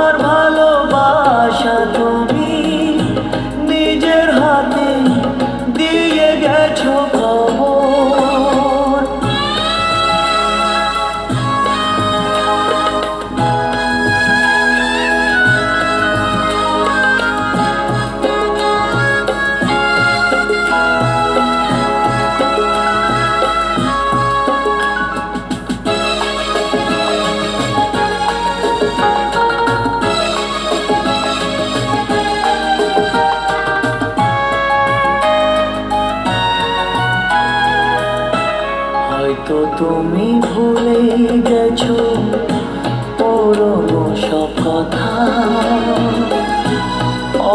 তোমার ভালোবাসা তুমি নিজের হাতে দিয়ে গেছো খবর। হয়তো তুমি ভুলে গেছো পুরনো সব কথা,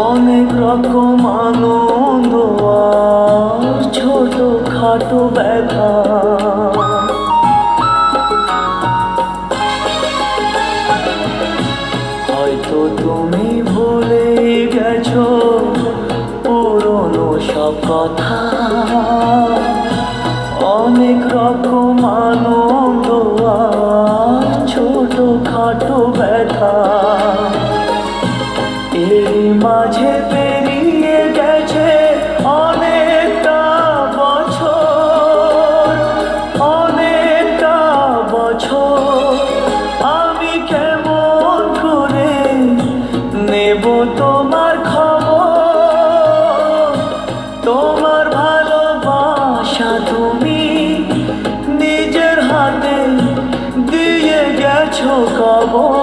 অনেক রকম আনন্দ আর ছোট খাটো ব্যথা। হয়তো তুমি ভুলে গেছো পুরনো সব কথা, অনেক রকম আনন্দ আর ছোট খাটো ব্যথা। এর মাঝে পেরিয়ে গেছে অনেকটা বছর, অনেকটা বছর। আমি কেমন করে নেব তোমার খবর? তোমার ভালোবাসা তুমি নিজের হাতে দিয়ে গেছো কবর।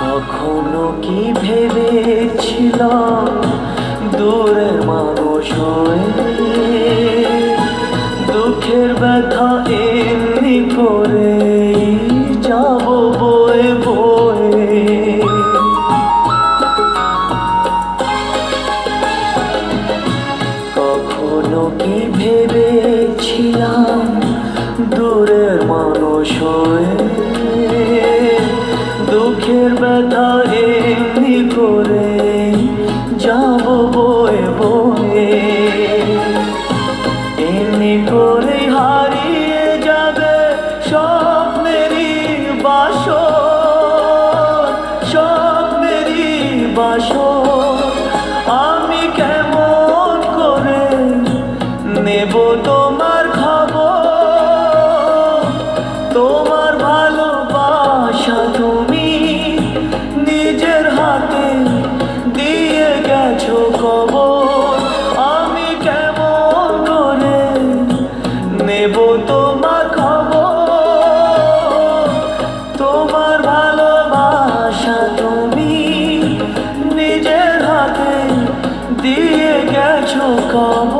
কখনো কি ভেবেছিলাম দূরের মানুষ হয়ে দুঃখের ব্যথা এমনি করে যাব বয়ে বয়ে। কখনো কি ভেবেছিলাম দূরের মানুষ হয়ে দুঃখের ব্যথা এমনি করে যাব বয়ে বয়ে। এমনি করে হারিয়ে যাবে স্বপ্নেরই বাসর, স্বপ্নেরই বাসর। আমি কেমন করে নেব তোমার খবর? তোমার ভালোবাসা তুমি নিজের হাতে দিয়ে গেছো খবর। আমি কেমন করে নেব তোমার খবর? তোমার ভালোবাসা তুমি নিজের হাতে দিয়ে গেছো খবর।